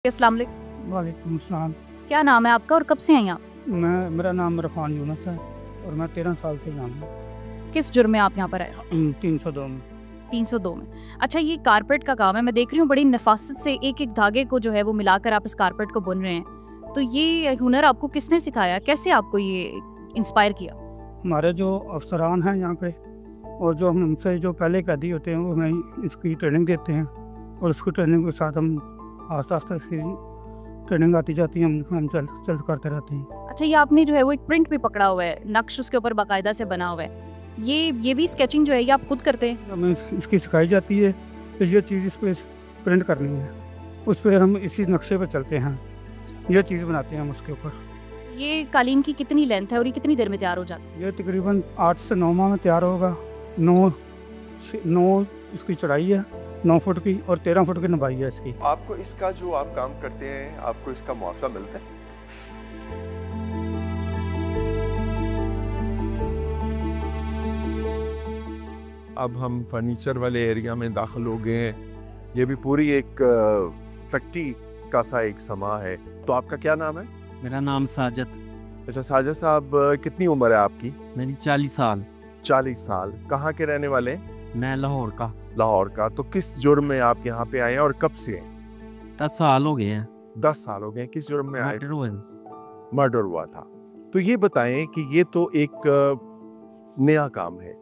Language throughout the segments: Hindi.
अस्सलाम वालेकुम। वालेकुम अस्सलाम। क्या नाम है आपका और कब से हैं यहाँ? मेरा नाम इरफान यूनुस है और मैं 13 साल से यहाँ हूँ। किस जुर्म में आप यहाँ पर आए? 302 में। 302 में। अच्छा, ये कारपेट का काम है, मैं देख रही हूँ बड़ी नफासत से एक एक धागे को जो है वो मिलाकर आप इस कारपेट को बुन रहे हैं। तो ये हुनर आपको किसने सिखाया, कैसे आपको ये इंस्पायर किया? हमारे जो अफसरान हैं यहाँ पे और जो हमसे जो पहले कैदी होते हैं वो हमें इसकी ट्रेनिंग देते हैं और उसकी ट्रेनिंग के साथ हम आस्ता आस्ता इसकी ट्रेनिंग आती जाती है, हम चल करते रहते हैं। अच्छा, ये आपने जो है वो एक प्रिंट भी पकड़ा हुआ है, नक्श उसके ऊपर बाकायदा से बना हुआ है। ये भी स्केचिंग जो है ये आप खुद करते हैं? हमें इसकी सिखाई जाती है कि ये चीज़ इस पर प्रिंट करनी है, उस पर हम इसी नक्शे पर चलते हैं, ये चीज़ बनाते हैं हम उसके ऊपर। ये कालीन की कितनी लेंथ है और ये कितनी देर में तैयार हो जाता है? ये तकरीबन 8 से 9 माह में तैयार होगा। 9 इसकी चौड़ाई है, 9 फुट की और 13 फुट की लंबाई है इसकी। आपको इसका जो आप काम करते हैं आपको इसका मुआवजा मिलता है? अब हम फर्नीचर वाले एरिया में दाखिल हो गए हैं। ये भी पूरी एक फैक्ट्री का सा एक समा है। तो आपका क्या नाम है? मेरा नाम साजद। अच्छा साजिद साहब, कितनी उम्र है आपकी? मेरी 40 साल। 40 साल। कहाँ के रहने वाले हैं? मैं लाहौर का। लाहौर का। तो किस जुर्म में आप यहाँ पे आए हैं और कब से हैं? 10 साल हो गए हैं। 10 साल हो गए। किस जुर्म में आए? मर्डर हुआ। मर्डर हुआ था। तो ये बताएं कि ये तो एक नया काम है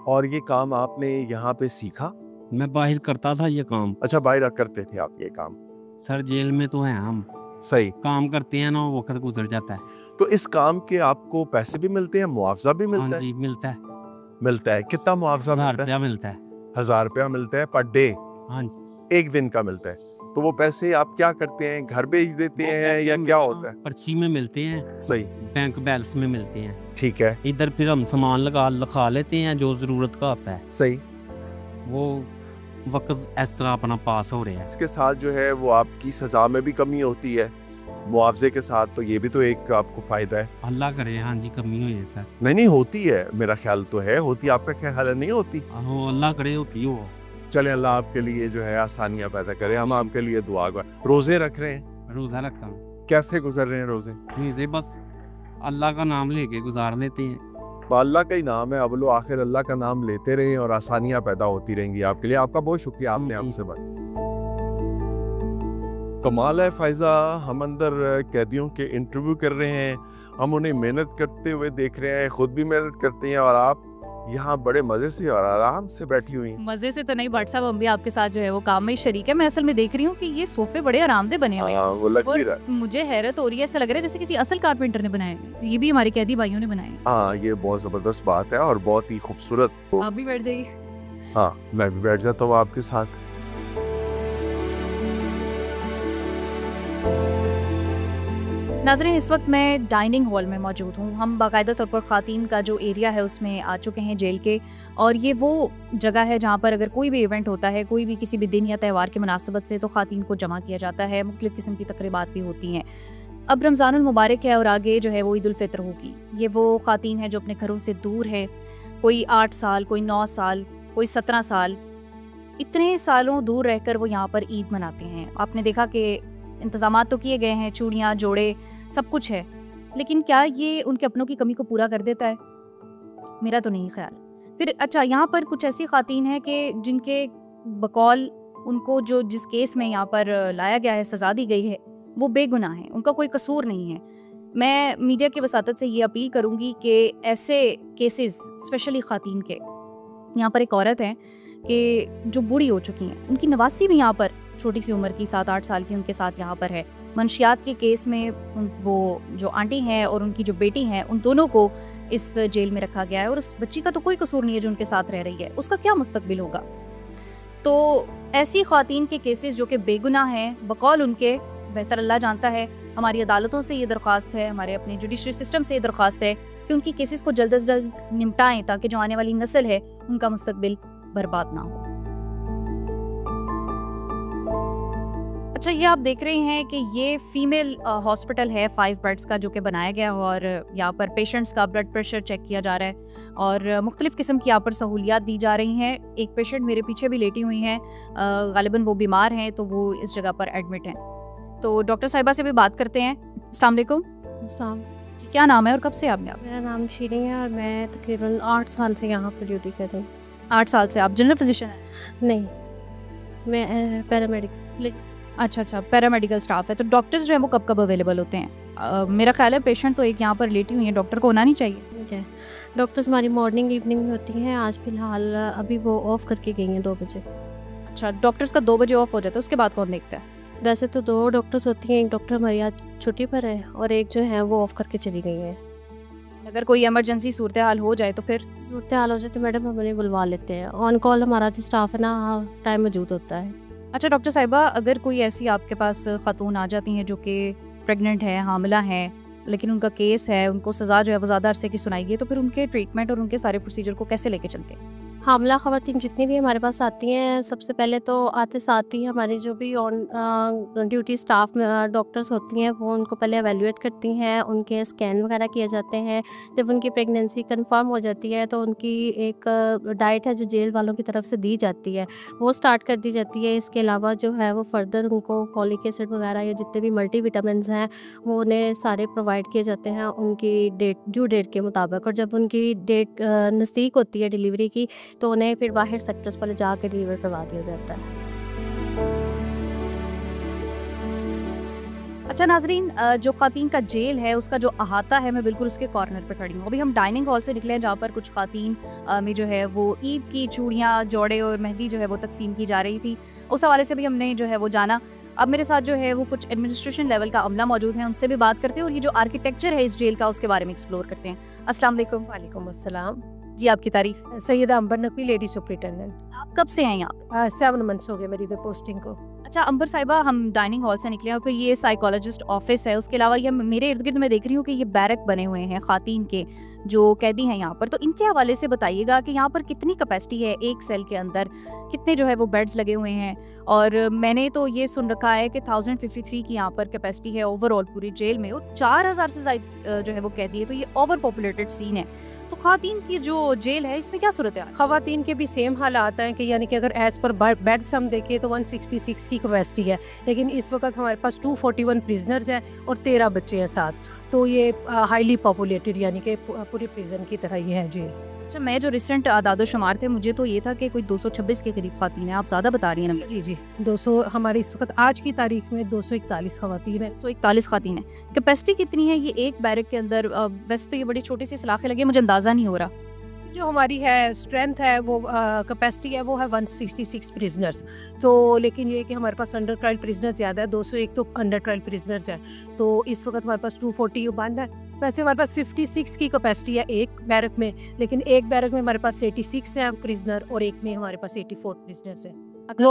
और ये काम आपने यहाँ पे सीखा? मैं बाहर करता था ये काम। अच्छा, बाहर करते थे आप ये काम? सर जेल में तो हैं हम। सही। काम करते हैं ना, वक्त गुजर जाता है। तो इस काम के आपको पैसे भी मिलते हैं, मुआवजा भी मिलता हाँ है? जी, मिलता है। मिलता है। कितना मुआवजा 1000 मिलता है? रुपया मिलता है। 1000 रुपया मिलता है पर डे? हाँ जी। एक दिन का मिलता है। तो वो पैसे आप क्या करते हैं, घर भेज देते हैं या क्या होता है? पर्ची में मिलते हैं। सही। बैंक बैलेंस में मिलते हैं। ठीक है। इधर फिर हम सामान लिखा लेते हैं जो जरूरत का होता है। सही। वो वक्त इस तरह अपना पास हो रहा है। इसके साथ जो है वो आपकी सजा में भी कमी होती है मुआवजे के साथ, तो ये भी तो एक आपको फायदा है। अल्लाह करे हाँ जी कमी हुई है सर। नहीं होती है, मेरा ख्याल तो है होती। आपका क्या ख्याल है? नहीं होती? अल्लाह करे होती हो। चले अल्लाह आपके लिए जो है आसानियां पैदा करे। हम आपके लिए दुआ करें। रोजे रख रहे हैं? रोज़ा रखता हूँ। कैसे गुजर रहे हैं रोजे? रोज़े बस अल्लाह का नाम लेके गुजार लेते हैं। तो अल्लाह का ही नाम है, अव्वल व आखिर अल्लाह का नाम लेते रहें और आसानियां पैदा होती रहेंगी आपके लिए। आपका बहुत शुक्रिया, आपने हमसे बात। कमाल है फायजा, हम अंदर कैदियों के इंटरव्यू कर रहे हैं, हम उन्हें मेहनत करते हुए देख रहे हैं, खुद भी मेहनत करते हैं और आप यहाँ बड़े मजे से और आराम से बैठी हुई हैं। मजे से तो नहीं भट्ट साहब, हम भी आपके साथ जो है वो काम में शरीक है। मैं असल में देख रही हूँ कि ये सोफे बड़े आरामदेह बने हुए हैं। हाँ, वो लग भी और रहा है। मुझे हैरत हो रही है, ऐसा लग रहा है जैसे किसी असल कारपेंटर ने बनाए हैं। तो ये भी हमारे कैदी भाइयों ने बनाए हैं। हाँ, ये बहुत जबरदस्त बात है और बहुत ही खूबसूरत। आप भी बैठ जाइए। हाँ, मैं भी बैठ जाता हूँ आपके साथ। नाज़रीन, इस वक्त मैं डाइनिंग हॉल में मौजूद हूँ। हम बाकायदा तौर पर ख़ातीन का जो एरिया है उसमें आ चुके हैं जेल के, और ये वो जगह है जहाँ पर अगर कोई भी इवेंट होता है, कोई भी किसी भी दिन या त्यौहार की मुनासबत से, तो ख़ातीन को जमा किया जाता है। मुख्तलिफ़ किस्म की तकरीबात भी होती हैं। अब रमज़ानुल मुबारक है और आगे जो है वो ईद उल फितर होगी। ये वो ख़ातीन है जो अपने घरों से दूर है, कोई 8 साल, कोई 9 साल, कोई 17 साल, इतने सालों दूर रहकर वो यहाँ पर ईद मनाते हैं। आपने देखा कि इंतज़ामात तो किए गए हैं, चूड़ियाँ, जोड़े, सब कुछ है, लेकिन क्या ये उनके अपनों की कमी को पूरा कर देता है? मेरा तो नहीं ख्याल। फिर अच्छा, यहाँ पर कुछ ऐसी ख़ातीन हैं कि जिनके बकौल उनको जो जिस केस में यहाँ पर लाया गया है, सज़ा दी गई है, वो बेगुनाह हैं, उनका कोई कसूर नहीं है। मैं मीडिया की वसातत से ये अपील करूँगी कि ऐसे केसेस, स्पेशली ख़ातीन के, यहाँ पर एक औरत है कि जो बूढ़ी हो चुकी हैं, उनकी नवासी भी यहाँ पर छोटी सी उम्र की 7-8 साल की उनके साथ यहाँ पर है। मंशियात के केस में वो जो आंटी हैं और उनकी जो बेटी हैं, उन दोनों को इस जेल में रखा गया है और उस बच्ची का तो कोई कसूर नहीं है जो उनके साथ रह रही है, उसका क्या मुस्तकबिल होगा? तो ऐसी ख़वातीन के केसेस जो कि बेगुनाह हैं, बकौल उनके, बेहतर अल्लाह जानता है। हमारी अदालतों से ये दरख्वास्त है, हमारे अपने जुडिशरी सिस्टम से ये दरख्वास्त है कि उनकी केसेस को जल्द अज जल्द निपटाएं ताकि जो आने वाली नस्ल है उनका मुस्तकबिल बर्बाद ना हो। अच्छा, ये आप देख रहे हैं कि ये फीमेल हॉस्पिटल है 5 बेड्स का, जो कि बनाया गया और यहाँ पर पेशेंट्स का ब्लड प्रेशर चेक किया जा रहा है और मुख्तलिफ़ किस्म की यहाँ पर सहूलियात दी जा रही हैं। एक पेशेंट मेरे पीछे भी लेटी हुई हैं, गालिबन वो बीमार हैं तो वो इस जगह पर एडमिट हैं। तो डॉक्टर साहिबा से भी बात करते हैं। अस्सलाम वालेकुम। अस्सलाम। जी, क्या नाम है और कब से आपने? मेरा नाम शीरी है और मैं तकरीबन 8 साल से यहाँ पर ड्यूटी कर रही हूँ। 8 साल से आप जनरल फिजिशियन हैं? नहीं, मैं पैरामेडिक्स। अच्छा, पैरामेडिकल स्टाफ है। तो डॉक्टर्स जो है वो कब कब अवेलेबल होते हैं? मेरा ख्याल है पेशेंट तो एक यहाँ पर लेटी हुई है, डॉक्टर को होना नहीं चाहिए। डॉक्टर्स हमारी मॉर्निंग इवनिंग में होती हैं। आज फ़िलहाल अभी वो ऑफ़ करके गई हैं 2 बजे। अच्छा, डॉक्टर्स का 2 बजे ऑफ हो जाता है, उसके बाद कौन देखता है? वैसे तो 2 डॉक्टर्स होती हैं, एक डॉक्टर हमारी आज छुट्टी पर है और एक जो है वो ऑफ़ करके चली गई है। अगर कोई इमरजेंसी सूरत हाल हो जाए तो फिर? सूरत हाल हो जाए तो मैडम हम उन्हें बुलवा लेते हैं। ऑन कॉल हमारा जो स्टाफ है ना टाइम मौजूद होता है। अच्छा डॉक्टर साहिबा, अगर कोई ऐसी आपके पास खातून आ जाती हैं जो कि प्रेग्नेंट है, हामिला हैं, लेकिन उनका केस है, उनको सज़ा जो है वो ज़्यादा अरसे की सुनाई गई, तो फिर उनके ट्रीटमेंट और उनके सारे प्रोसीजर को कैसे लेके चलते हैं? हामला ख़वातीन जितनी भी हमारे पास आती हैं, सबसे पहले तो आते साथ ही हमारी जो भी ऑन ड्यूटी स्टाफ डॉक्टर्स होती हैं वो उनको पहले एवेल्यूएट करती हैं, उनके स्कैन वगैरह किए जाते हैं। जब उनकी प्रेगनेंसी कंफर्म हो जाती है तो उनकी एक डाइट है जो जेल वालों की तरफ से दी जाती है, वो स्टार्ट कर दी जाती है। इसके अलावा जो है वो फर्दर उनको फॉलिक एसिड वगैरह या जितने भी मल्टीविटामिन्स हैं वो उन्हें सारे प्रोवाइड किए जाते हैं उनकी ड्यू डेट के मुताबिक। और जब उनकी डेट नज़दीक होती है डिलीवरी की तो उन्हें फिर बाहर सेक्टर्स पर ले जाकर डिलीवर करवा दिया जाता है। अच्छा नाजरीन, जो खातीन का जेल है उसका जो अहाता है, मैं बिल्कुल उसके कॉर्नर पे खड़ी हूँ। अभी हम डाइनिंग हॉल से निकले हैं जहाँ पर कुछ खातीन में जो है वो ईद की चूड़ियाँ, जोड़े और मेहंदी जो है वो तकसीम की जा रही थी। उस हवाले से भी हमने जो है वो जाना। अब मेरे साथ जो है वो कुछ एडमिनिस्ट्रेशन लेवल का अमला मौजूद है, उनसे भी बात करते हैं और ये जो आर्किटेक्चर है इस जेल का उसके बारे में एक्सप्लोर करते हैं। अस्सलाम वालेकुम। वालेकुम अस्सलाम। जी, आपकी तारीफ? सैयदा अंबर नकवी, लेडी सुपरिटेंडेंट। आप कब से हैं यहाँ? 7 मंथ्स हो गए मेरी इधर पोस्टिंग को। अच्छा अंबर साहिबा, हम डाइनिंग हॉल से निकले हैं, फिर ये साइकोलॉजिस्ट ऑफिस है, उसके अलावा ये मेरे इर्द गिर्द मैं देख रही हूँ कि ये बैरक बने हुए हैं खातीन के जो कैदी हैं यहाँ पर। तो इनके हवाले से बताइएगा कि यहाँ पर कितनी कैपेसिटी है एक सेल के अंदर, कितने जो है वो बेड्स लगे हुए हैं। और मैंने तो ये सुन रखा है कि 1053 की यहाँ पर कैपेसिटी है ओवरऑल पूरी जेल में, और 4000 से ज़्यादा जो है वो कैदी है। तो ये ओवर पॉपुलेटेड सीन है। तो खातीन की जो जेल है इसमें क्या सूरत है? ख़वातीन के भी सेम हालात हैं कि यानी कि अगर एज़ पर बेड्स हम देखें तो 166 की कैपेसिटी है, लेकिन इस वक्त हमारे पास 241 प्रिजनर्स हैं और 13 बच्चे हैं साथ। तो ये हाईली पॉपुलेटेड यानी कि पूरी प्रिजन की तरह ये है जेल। अच्छा, मैं जो रिसेंट आदादो शुमार थे मुझे तो ये था कि कोई 226 के करीब खातीन है, आप ज़्यादा बता रही हैं नंबर। जी 200 हमारी इस वक्त आज की तारीख में 241 ख़वातीन है। 141 खातीन है। कैपेसिटी कितनी है ये एक बैरक के अंदर? वैसे तो ये बड़ी छोटी सी सलाखें लगी, मुझे अंदाज़ा नहीं हो रहा। जो हमारी है स्ट्रेंथ है वो कैपेसिटी है वो है 166 प्रिजनर्स। तो लेकिन ये कि हमारे पास अंडर ट्रायल प्रिजनर्स ज़्यादा है, 201 तो अंडर ट्रायल प्रिजनर्स है। तो इस वक्त हमारे पास 240 बंद है। वैसे हमारे पास 56 की कैपेसिटी है एक बैरक में, लेकिन एक बैरक में हमारे पास 86 है प्रिजनर और एक में हमारे पास 84 प्रिजनर्स है।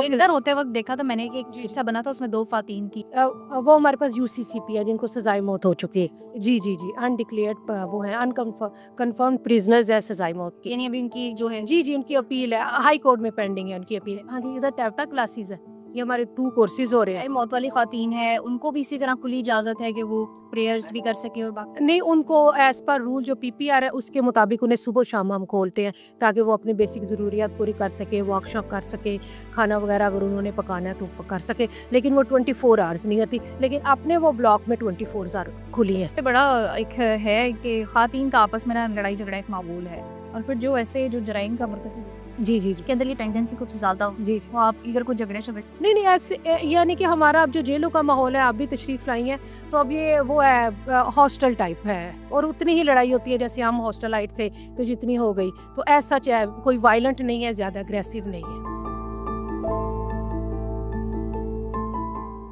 इधर होते वक्त देखा था मैंने कि एक शिक्षा बना था उसमें 2 खातीन थी। वो हमारे पास UCCP है जिनको सजाए मौत हो चुकी है। जी अनडिक्लेयर्ड वो है, अनकन्फर्म्ड प्रिजनर्स है सजाए मौत की। यानी अभी उनकी जो है जी उनकी अपील है, हाई कोर्ट में पेंडिंग है उनकी अपील। हाँ जी, इधर टैप्टा क्लासेस है, ये हमारे 2 कोर्सेज हो रहे हैं। मौत वाली खातीन है, उनको भी इसी तरह खुली इजाज़त है कि वो प्रेयर्स भी कर सके और बाकी? नहीं, उनको एज पर रूल जो PPR है उसके मुताबिक उन्हें सुबह शाम हम खोलते हैं ताकि वो अपनी बेसिक ज़रूरियात पूरी कर सके, वर्कशॉप कर सके, खाना वगैरह अगर उन्होंने पकाना है तो कर सके। लेकिन वो 24 आवर्स नहीं होती, लेकिन अपने वो ब्लॉक में 24 आवर्स खुली है। बड़ा एक है कि खातीन का आपस में ना लड़ाई झगड़ा एक मामूल है, और फिर जो ऐसे जो जराइम का मरकज़ जी के अंदर ये टेंडेंसी कुछ ज़्यादा जी तो आप इधर को झगड़े शगड़े नहीं ऐसे, यानी कि हमारा अब जो जेलों का माहौल है, आप भी तशरीफ़ लाई हैं तो अब ये वो है हॉस्टल टाइप है, और उतनी ही लड़ाई होती है जैसे हम हॉस्टलाइट थे तो जितनी हो गई। तो ऐसा सच है, कोई वायलेंट नहीं है, ज़्यादा अग्रेसिव नहीं है।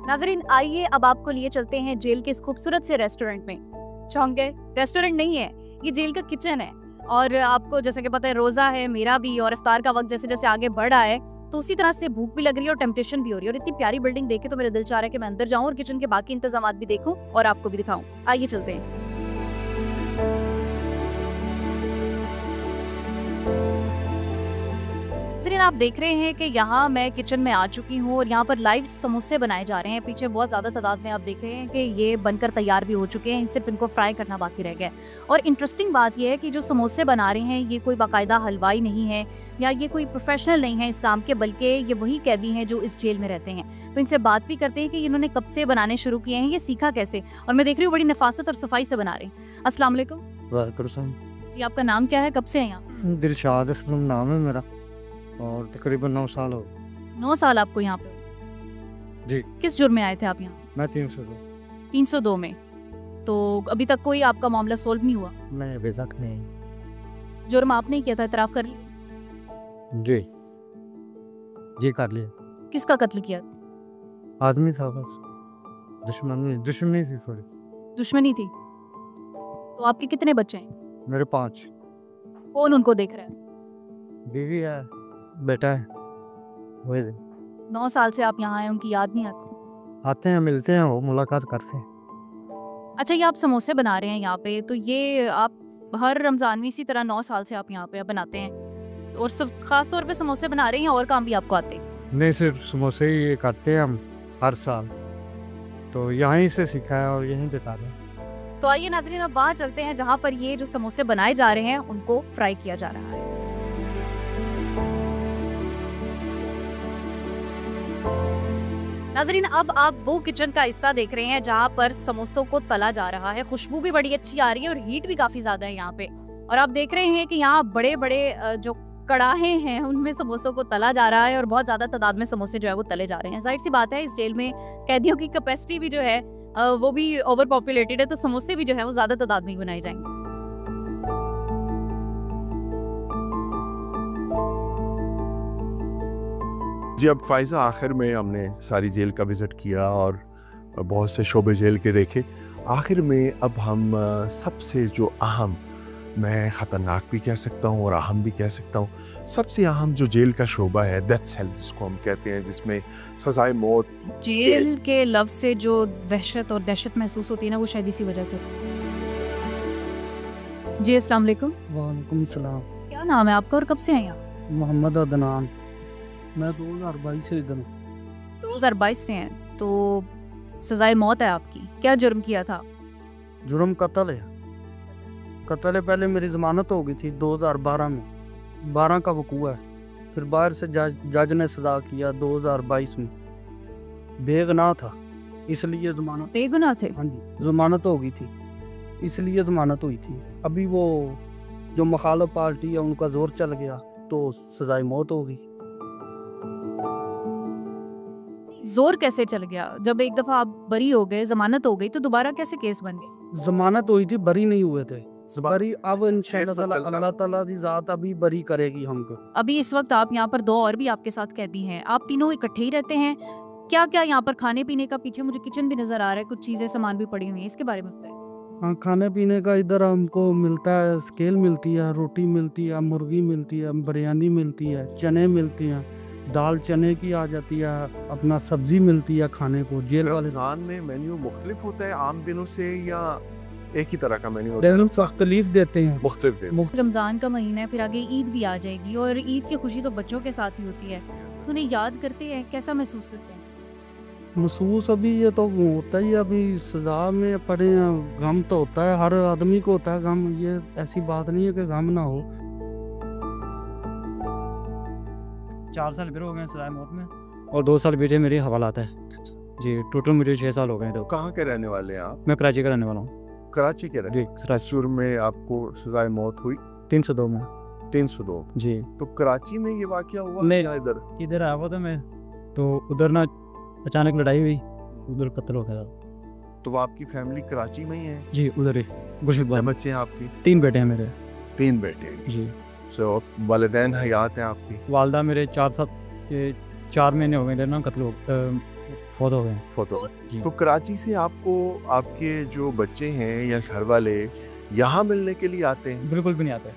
नाज़रीन आइए अब आपको लिए चलते हैं जेल के इस खूबसूरत से रेस्टोरेंट में। चौंक गए? रेस्टोरेंट नहीं है, ये जेल का किचन है। और आपको जैसा कि पता है रोज़ा है मेरा भी, और इफ्तार का वक्त जैसे जैसे आगे बढ़ रहा है तो उसी तरह से भूख भी लग रही है और टेम्पटेशन भी हो रही है। और इतनी प्यारी बिल्डिंग देखे तो मेरा दिल चाह रहा है कि मैं अंदर जाऊं और किचन के बाकी इंतजाम भी देखूं और आपको भी दिखाऊं। आइए चलते हैं। नाज़रीन, आप देख रहे हैं कि यहाँ मैं किचन में आ चुकी हूँ और यहाँ पर लाइव समोसे बनाए जा रहे हैं। पीछे बहुत ज़्यादा तादाद में आप देख रहे हैं कि ये बनकर तैयार भी हो चुके हैं, सिर्फ इनको फ्राई करना बाकी रह गया है। और इंटरेस्टिंग बात यह है कि जो समोसे बना रहे हैं ये कोई बाकायदा हलवाई नहीं है या ये कोई प्रोफेशनल नहीं है इस काम के, बल्कि ये वही कैदी हैं जो इस जेल में रहते हैं। तो इनसे बात भी करते हैं कि इन्होंने कब से बनाने शुरू किए हैं, ये सीखा कैसे। और मैं देख रही हूँ बड़ी नफासत और सफाई से बना रहे हैं। अस्सलाम वालेकुम जी, आपका नाम क्या है, कब से हैं यहाँ? दिलशाद इस्लाम नाम है मेरा और तकरीबन 9 साल हो 9 साल आपको यहाँ पे हो? जी। किस जुर्म में आए थे आप यहाँ? मैं 302 302 में। तो अभी तक कोई आपका मामला सोल्व नहीं हुआ? मैं बेशक नहीं। जुर्म आपने ही किया था, इतराफ़ कर लिया? जी कर लिया। किसका कत्ल किया? आदमी था बस, दुश्मनी थी थोड़ी। दुश्मनी थी। तो आपके कितने बच्चे हैं? मेरे 5। कौन उनको देख रहा है? बीवी है, बेटा है। वही 9 साल से आप यहाँ आए, उनकी याद नहीं आती? आते हैं, मिलते हैं, वो मुलाकात करते हैं। अच्छा, ये आप समोसे बना रहे हैं यहाँ पे, तो ये आप हर रमज़ान में इसी तरह 9 साल से आप यहाँ पे बनाते हैं और ख़ास तौर पे समोसे बना रहे हैं, और काम भी आपको आते हैं? नहीं, सिर्फ समोसे ही करते हैं हम हर साल, तो यहीं से सीखा है और यहीं बता रहे हैं। तो आइए नाज़रीन, अब वहाँ चलते हैं जहाँ पर ये जो समोसे बनाए जा रहे हैं उनको फ्राई किया जा रहा है। नाज़रीन, अब आप वो किचन का हिस्सा देख रहे हैं जहाँ पर समोसों को तला जा रहा है। खुशबू भी बड़ी अच्छी आ रही है और हीट भी काफ़ी ज़्यादा है यहाँ पे। और आप देख रहे हैं कि यहाँ बड़े बड़े जो कड़ाहे हैं उनमें समोसों को तला जा रहा है और बहुत ज़्यादा तादाद में समोसे जो है वो तले जा रहे हैं। जाहिर सी बात है, इस जेल में कैदियों की कैपेसिटी भी जो है वो भी ओवर पॉपुलेटेड है, तो समोसे भी जो है वो ज़्यादा तादाद में ही बनाए जाएंगे। जी, अब फ़ाइज़ा, आखिर में हमने सारी जेल का विज़िट किया और बहुत से शोबे जेल के देखे। आखिर में अब हम सबसे जो अहम, मैं ख़तरनाक भी कह सकता हूँ और अहम भी कह सकता हूँ, सबसे अहम जो जेल का शोबा है, डेथ सेल जिसको हम कहते हैं, जिसमें सज़ाए मौत। जेल के लफ्ज़ से जो वहशत और दहशत महसूस होती है ना, वो शायद इसी वजह से। जी, अस्सलाम वालेकुम। वालेकुम सलाम। क्या नाम है आपका और कब से हैं यहाँ? मोहम्मद अदनान। मैं 2022 से इधर हूँ। 2022 से हैं, तो सज़ाए मौत है आपकी। क्या जुर्म किया था? जुर्म कत्ल है। कत्ल है। पहले मेरी ज़मानत हो गई थी 2012 में, 12 का वकूआ है। फिर बाहर से जज ने सजा किया 2022 में। बेगुनाह था, इसलिए ज़मानत। बेगुनाह थे? हाँ जी, ज़मानत हो गई थी, इसलिए ज़मानत हुई थी। अभी वो जो मुखालिफ पार्टी है उनका जोर चल गया तो सजाए मौत हो गई। जोर कैसे चल गया? जब एक दफ़ा आप बरी हो गए, ज़मानत हो गई, तो दोबारा कैसे केस बन गया? ज़मानत हुई थी, बरी नहीं हुए थे। बरी अब इंशाअल्लाह अल्लाह ताला की ज़ात अभी बरी करेगी हमको। अभी इस वक्त आप यहाँ पर 2 और भी आपके साथ कैदी हैं, आप तीनों इकट्ठे ही रहते हैं? क्या क्या यहाँ पर खाने पीने का? पीछे मुझे किचन भी नज़र आ रहा है, कुछ चीज़ें सामान भी पड़ी हुई हैं, इसके बारे में बताएं। हाँ, खाने पीने का इधर हमको मिलता है, स्केल मिलती है, रोटी मिलती है, मुर्गी मिलती है, बिरयानी मिलती है, चने मिलती हैं, दाल चने की आ जाती है, अपना सब्जी मिलती है खाने को। जेल वाले रमज़ान में मेन्यू मुख्तलिफ होता है आम दिनों से, या एक ही तरह का मेन्यू होता है? मुख्तलिफ देते हैं। मुख्तलिफ देते हैं। रमज़ान का महीना है, फिर आगे ईद भी आ जाएगी और ईद की खुशी तो बच्चों के साथ ही होती है, तो उन्हें याद करते हैं, कैसा महसूस करते हैं? महसूस अभी ये तो होता ही, अभी सजा में पड़े हैं, गम तो होता है, हर आदमी को होता है गम। ये ऐसी बात नहीं है कि गम ना हो। 4 साल फिर हो गए सजाए मौत में और 2 साल बेटे मेरी हवालात है जी। टोटल मुझे 6 साल हो गए। तो कहाँ के रहने वाले हैं आप? मैं कराची का रहने वाला हूँ। कराची के रहने? जी। शुरू में आपको सजाए मौत हुई 302 में। 302 जी। तो कराची में ये वाकया हुआ? मैं या इधर आया हुआ था मैं, तो उधर ना अचानक लड़ाई हुई, उधर कत्ल हो गया। तो आपकी फैमिली कराची में ही है? जी, उधर ही गुरशद। बच्चे हैं आपके? 3 बेटे हैं मेरे। 3 बेटे हैं जी। सो वालिदैन हयात हैं आपकी? वालदा मेरे 4 महीने हो गए ना, कत्ल फौत हो गए। फोटो जी। तो कराची से आपको आपके जो बच्चे हैं या घर वाले यहाँ मिलने के लिए आते हैं? बिल्कुल भी नहीं आते।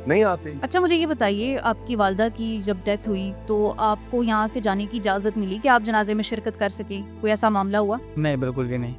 नहीं आते? अच्छा, मुझे ये बताइए, आपकी वालदा की जब डेथ हुई तो आपको यहाँ से जाने की इजाज़त मिली कि आप जनाजे में शिरकत कर सकें? कोई ऐसा मामला हुआ? नहीं, बिल्कुल भी नहीं।